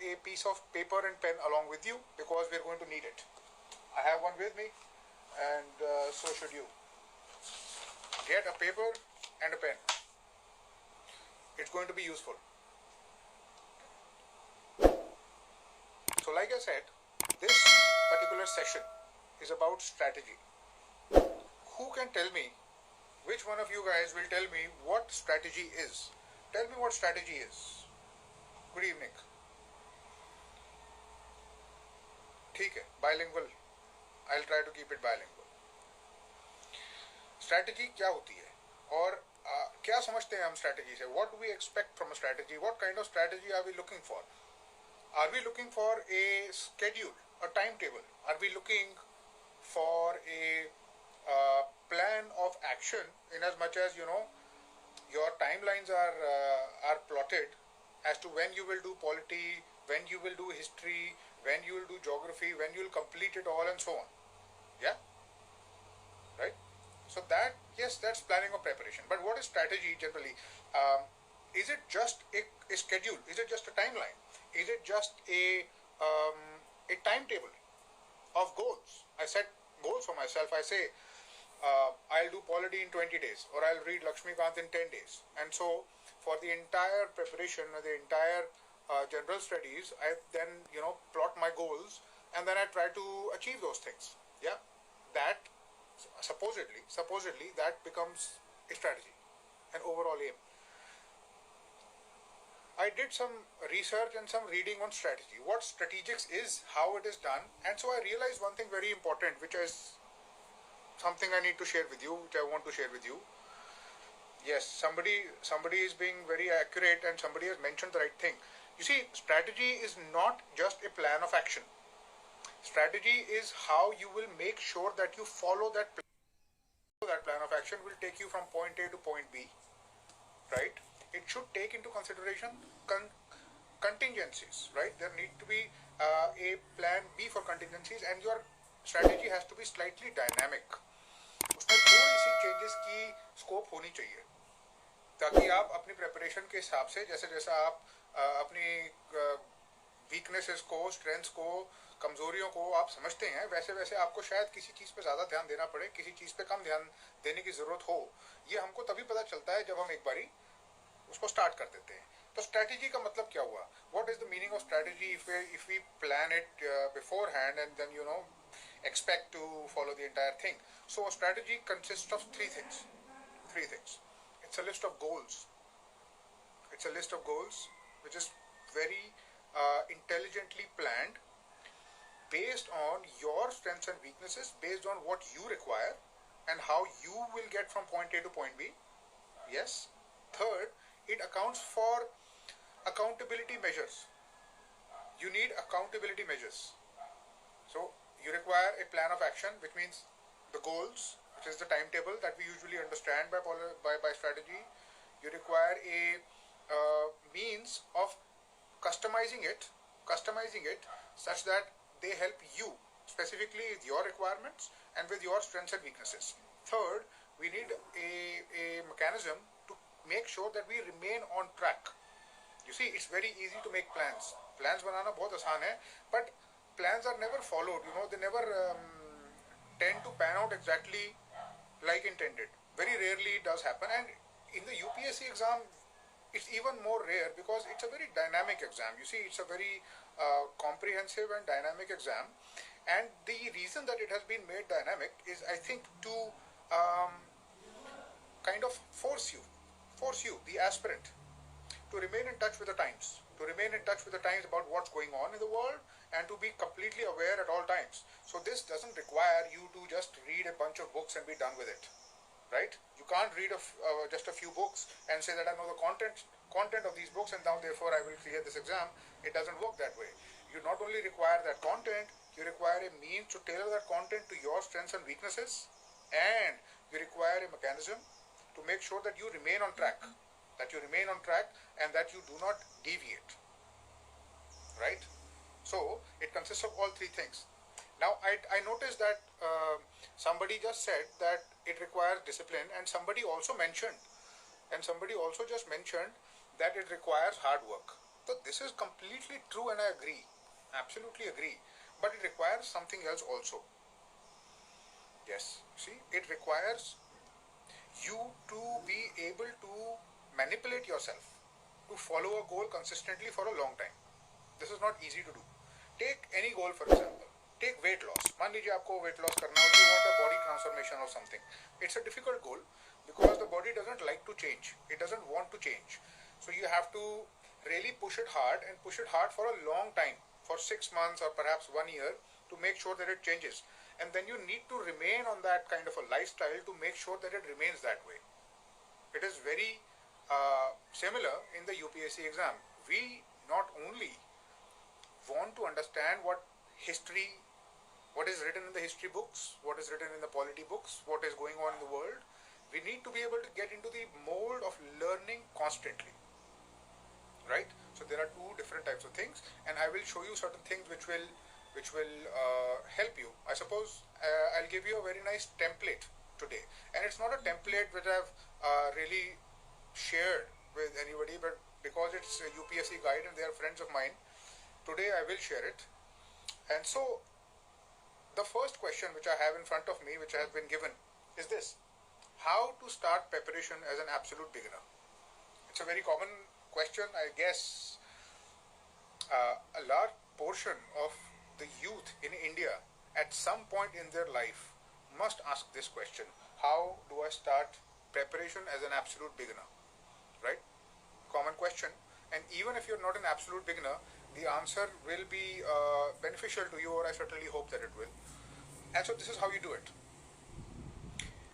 a piece of paper and pen along with you because we're going to need it. I have one with me, and so should you. Get a paper and a pen. It's going to be useful. So like I said, this particular session is about strategy. Who can tell me, which one of you guys will tell me what strategy is? Tell me what strategy is. Good evening. ठीक है, bilingual. I'll try to keep it bilingual. Strategy क्या होती है और क्या समझते हैं हम strategy से? What do we expect from a strategy? What kind of strategy are we looking for? Are we looking for a schedule, a timetable? Are we looking for a plan of action in as much as, you know, your timelines are plotted as to when you will do polity, when you will do history, when you will do geography, when you will complete it all, and so on. Yeah? Right? So that, yes, that's planning or preparation. But what is strategy generally? Is it just a schedule? Is it just a timeline? Is it just a timetable of goals? I set goals for myself. I say, I'll do polity in 20 days, or I'll read 괍ᴇᴅ in 10 days. And so for the entire preparation, or the entire general studies, I then, you know, plot my goals, and then I try to achieve those things. Yeah, that supposedly that becomes a strategy, an overall aim. I did some research and some reading on strategy, what strategics is, how it is done, and so I realized one thing very important, which is something I need to share with you, which I want to share with you. Yes, somebody is being very accurate, and somebody has mentioned the right thing. You see, strategy is not just a plan of action. Strategy is how you will make sure that you follow that plan. That plan of action will take you from point A to point B, right? It should take into consideration contingencies, right? There need to be a plan B for contingencies, and your strategy has to be slightly dynamic. उसमें थोड़ी सी changes की scope होनी चाहिए, ताकि आप अपनी preparation के हिसाब से, जैसा आप अपनी weaknesses को, strengths को, कमजोरियों को आप समझते हैं, वैसे आपको शायद किसी चीज़ पे ज़्यादा ध्यान देना पड़े, किसी चीज़ पे कम ध्यान देने की ज़रूरत हो. ये हमको तभी पता चलता है जब हम एक बारी उसको स्टार्ट कर देते हैं. तो स्ट्रैटेजी का मतलब क्या हुआ? What is the meaning of strategy if we plan it beforehand and then, you know, expect to follow the entire thing? So a strategy consists of three things. It's a list of goals. It's a list of goals which is very intelligently planned, based on your strengths and weaknesses, based on what you require and how you will get from point A to point B. Yes. Third, it accounts for accountability measures. You need accountability measures. So you require a plan of action, which means the goals, which is the timetable that we usually understand by strategy. You require a means of customizing it such that they help you specifically with your requirements and with your strengths and weaknesses. Third, we need a mechanism to make sure that we remain on track. You see, it's very easy to make plans. Plans banana bahut aasan hai, but plans are never followed. You know, they never tend to pan out exactly like intended. Very rarely it does happen, and in the UPSC exam, it's even more rare because it's a very dynamic exam. You see, it's a very comprehensive and dynamic exam, and the reason that it has been made dynamic is, I think, to kind of force you, the aspirant, to remain in touch with the times, about what's going on in the world, and to be completely aware at all times. So this doesn't require you to just read a bunch of books and be done with it, right? You can't read just a few books and say that I know the content of these books and now therefore I will clear this exam. It doesn't work that way. You not only require that content, you require a means to tailor that content to your strengths and weaknesses, and you require a mechanism to make sure that you remain on track, and that you do not deviate, right? So it consists of all three things. Now I noticed that somebody just said that it requires discipline, and somebody also just mentioned that it requires hard work. So this is completely true, and I agree, absolutely agree. But it requires something else also. Yes, see, it requires you to be able to manipulate yourself to follow a goal consistently for a long time. This is not easy to do. Take any goal, for example. Take weight loss. मान लीजिए आपको weight loss करना हो, you want a body transformation or something. It's a difficult goal because the body doesn't like to change. It doesn't want to change. So you have to really push it hard and push it hard for a long time, for 6 months or perhaps 1 year, to make sure that it changes. And then you need to remain on that kind of a lifestyle to make sure that it remains that way. It is very similar in the UPSC exam. We not only want to understand what is written in the history books, what is written in the polity books, what is going on in the world. We need to be able to get into the mold of learning constantly, right? So there are two different types of things, and I will show you certain things which will help you. I suppose I'll give you a very nice template today, and it's not a template which I've really shared with anybody, but because it's a UPSC guide and they are friends of mine, today I will share it. And so the first question which I have in front of me, which has been given, is this: how to start preparation as an absolute beginner? It's a very common question. I guess a large portion of the youth in India at some point in their life must ask this question: how do I start preparation as an absolute beginner? Right? Common question. And even if you're not an absolute beginner, the answer will be beneficial to you, or I certainly hope that it will. And so this is how you do it.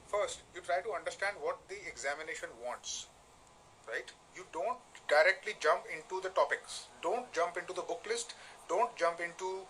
First, you try to understand what the examination wants, right? You don't directly jump into the topics. Don't jump into the book list. Don't jump into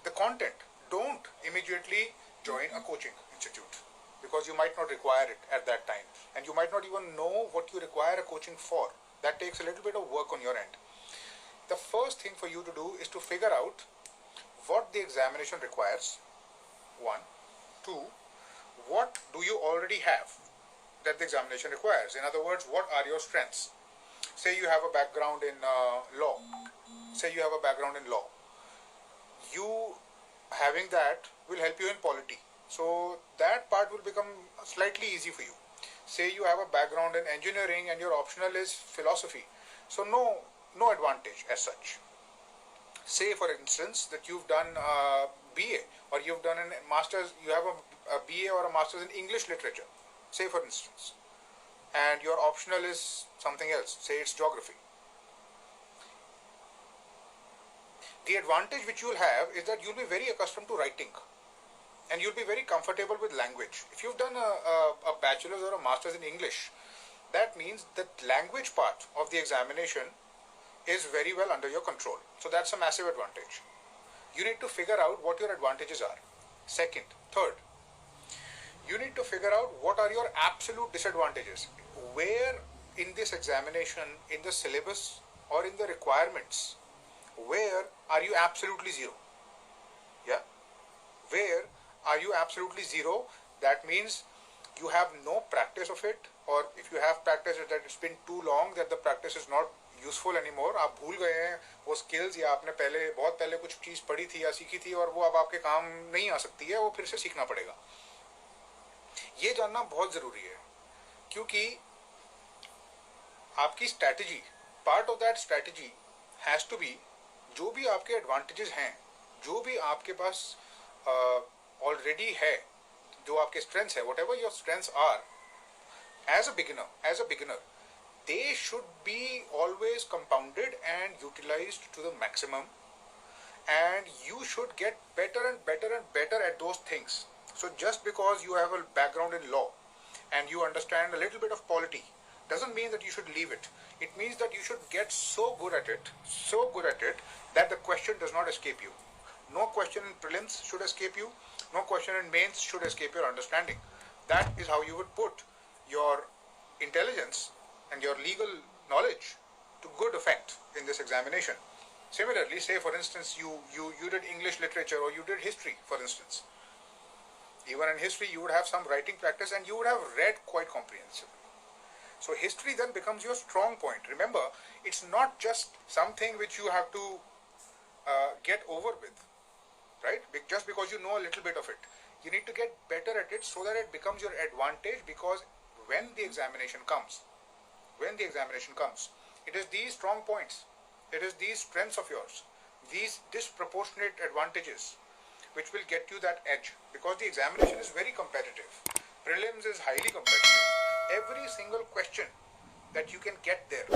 the content. Don't immediately join a coaching institute, because you might not require it at that time, and you might not even know what you require a coaching for. That takes a little bit of work on your end. The first thing for you to do is to figure out what the examination requires. 1. 2. What do you already have that the examination requires? In other words, what are your strengths? Say you have a background in law. You having that will help you in polity. So that part will become slightly easy for you. Say you have a background in engineering and your optional is philosophy. So no advantage as such. Say for instance that you've done BA, or you've done a master's, you have a BA or a master's in English literature, say for instance, and your optional is something else, say it's geography. The advantage which you will have is that you'll be very accustomed to writing, and you'll be very comfortable with language. If you've done a bachelor's or a master's in English, that means that language part of the examination is very well under your control. So that's a massive advantage. You need to figure out what your advantages are. Second, third, you need to figure out what are your absolute disadvantages. Where in this examination, in the syllabus or in the requirements, where are you absolutely zero? Yeah? Where are you absolutely zero? That means you have no practice of it, or if you have practice, that it's been too long that the practice is not useful any more. आप भूल गए हैं वो skills, या आपने बहुत पहले कुछ चीज़ पढ़ी थी या सीखी थी और वो अब आपके काम नहीं आ सकती है, वो फिर से सीखना पड़ेगा. ये जानना बहुत ज़रूरी है, क्योंकि आपकी strategy, part of that strategy has to be, जो भी आपके एडवांटेजेस हैं, जो भी आपके पास ऑलरेडी है, जो आपके स्ट्रेंथ्स है, whatever your strengths are, as a beginner they should be always compounded and utilized to the maximum, and you should get better and better at those things. So just because you have a background in law and you understand a little bit of polity doesn't mean that you should leave it. It means that you should get so good at it that the question does not escape you. No question in prelims should escape you. No question in mains should escape your understanding. That is how you would put your intelligence and your legal knowledge to good effect in this examination. Similarly, say for instance you did English literature or you did history, for instance. Even in history you would have some writing practice and you would have read quite comprehensively. So history then becomes your strong point. Remember, it's not just something which you have to get over with, right? Just because you know a little bit of it. You need to get better at it so that it becomes your advantage, because when the examination comes, it is these strong points, it is these strengths of yours, these disproportionate advantages which will get you that edge, because the examination is very competitive. Prelims is highly competitive. Every single question that you can get there,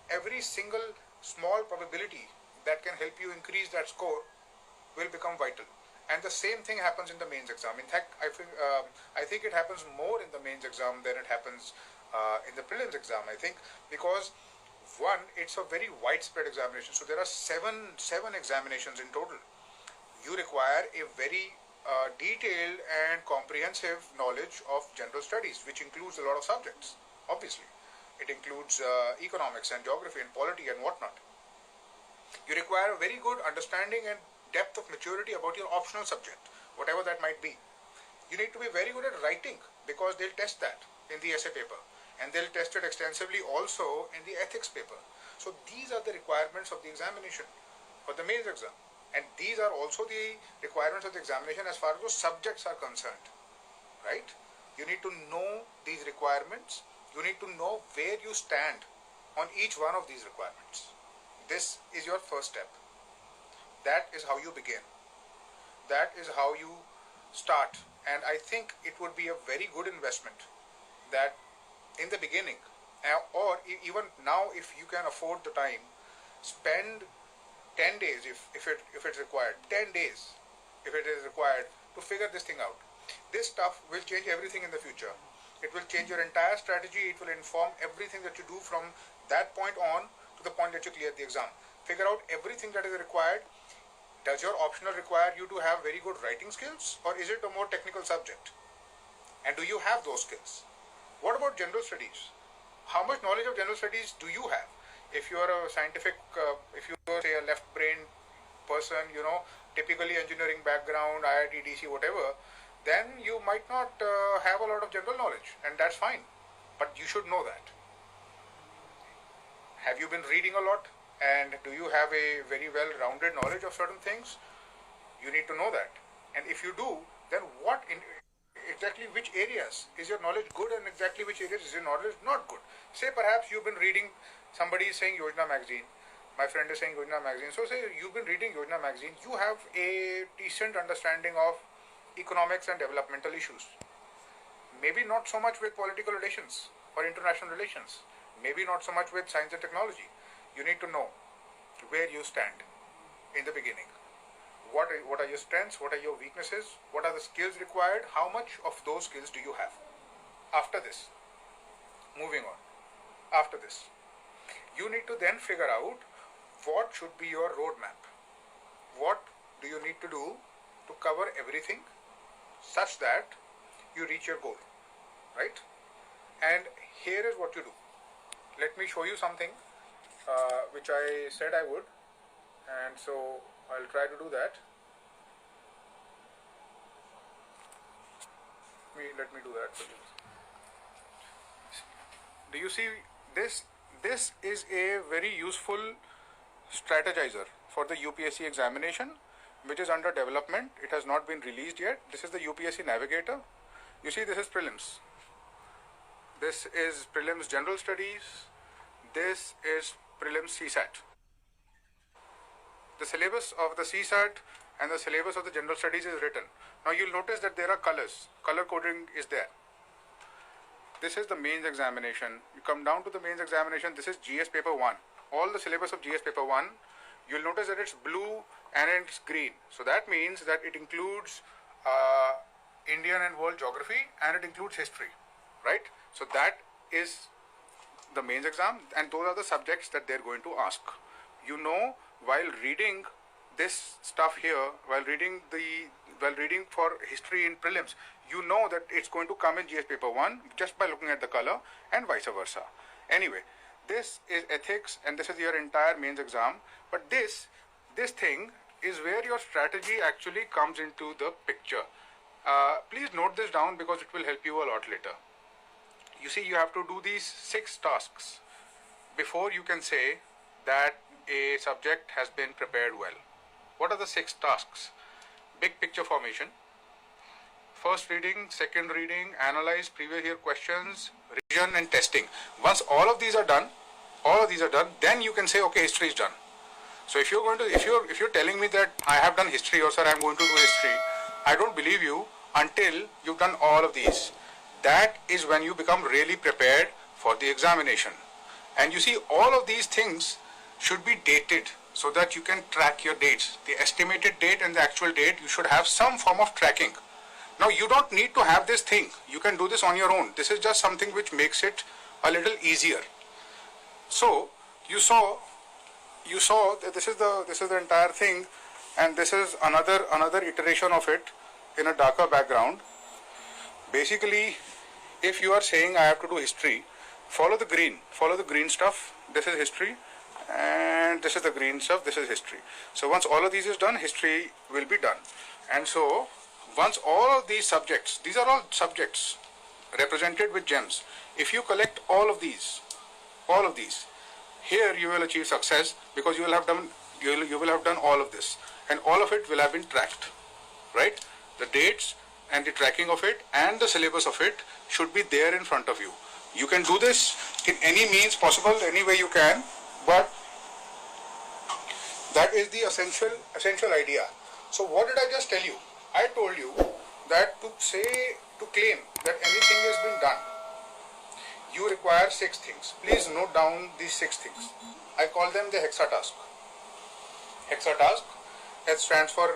every single small probability that can help you increase that score will become vital. And the same thing happens in the mains exam. In fact, I think it happens more in the mains exam than it happens in the prelims exam, I think, because one, it's a very widespread examination. So there are seven examinations in total. You require a very detailed and comprehensive knowledge of general studies, which includes a lot of subjects, obviously. It includes economics and geography and polity and whatnot. You require a very good understanding and depth of maturity about your optional subject, whatever that might be. You need to be very good at writing, because they'll test that in the essay paper, and they'll test it extensively also in the ethics paper. So these are the requirements of the examination for the mains exam, and these are also the requirements of the examination as far as those subjects are concerned, right? You need to know these requirements. You need to know where you stand on each one of these requirements. This is your first step. That is how you begin. That is how you start. And I think it would be a very good investment that in the beginning, or even now, if you can afford the time, spend 10 days if it's required, 10 days if it is required, to figure this thing out. This stuff will change everything in the future. It will change your entire strategy. It will inform everything that you do from that point on to the point that you clear the exam. Figure out everything that is required. Does your optional require you to have very good writing skills, or is it a more technical subject? And do you have those skills? What about general studies? How much knowledge of general studies do you have? If you are a scientific, if you are, say, a left-brain person, typically engineering background, IIT, DC, whatever, then you might not have a lot of general knowledge, and that's fine. But you should know that. Have you been reading a lot? And do you have a very well-rounded knowledge of certain things? You need to know that. And if you do, then exactly which areas is your knowledge good, and exactly which areas is your knowledge not good? Say perhaps you've been reading, somebody is saying Yojana magazine, my friend is saying Yojana magazine. So say you've been reading Yojana magazine, you have a decent understanding of economics and developmental issues. Maybe not so much with political relations or international relations. Maybe not so much with science and technology. You need to know where you stand in the beginning. What are your strengths? What are your weaknesses? What are the skills required? How much of those skills do you have? After this, moving on. After this, you need to then figure out what should be your roadmap. What do you need to do to cover everything such that you reach your goal, right? And here is what you do. Let me show you something which I said I would, and so I'll try to do that. Let me do that. Do you see this? This is a very useful strategizer for the UPSC examination, which is under development. It has not been released yet. This is the UPSC Navigator. You see, this is prelims. This is prelims general studies. This is prelims CSAT. The syllabus of the CSAT and the syllabus of the general studies is written. Now you'll notice that there are colors. Color coding is there. This is the mains examination. You come down to the mains examination. This is GS paper 1. All the syllabus of GS paper 1, you'll notice that it's blue and it's green. So that means that it includes Indian and world geography, and it includes history, right? So that is the mains exam, and those are the subjects that they're going to ask. While reading this stuff here, while reading for history in prelims, you know that it's going to come in GS paper 1 just by looking at the color, and vice versa. Anyway, this is ethics, and this is your entire mains exam. But this thing is where your strategy actually comes into the picture. Please note this down, because it will help you a lot later. you see, you have to do these 6 tasks before you can say that a subject has been prepared well. What are the 6 tasks? Big picture formation, first reading, second reading, analyze previous year questions, revision and testing. Once all of these are done, then you can say, okay, history is done. So if you're telling me that I have done history, or sir, I'm going to do history, I don't believe you until you've done all of these. That is when you become really prepared for the examination. And you see, all of these things should be dated so that you can track your dates. The estimated date and the actual date, you should have some form of tracking. Now, you don't need to have this thing. You can do this on your own. This is just something which makes it a little easier. So, you saw that this is the entire thing, and this is another iteration of it in a darker background. Basically, if you are saying I have to do history, follow the green stuff. This is history, and this is the green stuff. This is history. So once all of these is done, history will be done. And so once all of these subjects, these are all subjects represented with gems. If you collect all of these, here you will achieve success, because you will have done all of this, and all of it will have been tracked, right? The dates and the tracking of it and the syllabus of it should be there in front of you. You can do this in any means possible, any way you can, but that is the essential idea. So what did I just tell you? I told you that to claim that anything has been done, you require 6 things. Please note down these 6 things. I call them the hexa task. Hexa task, H stands for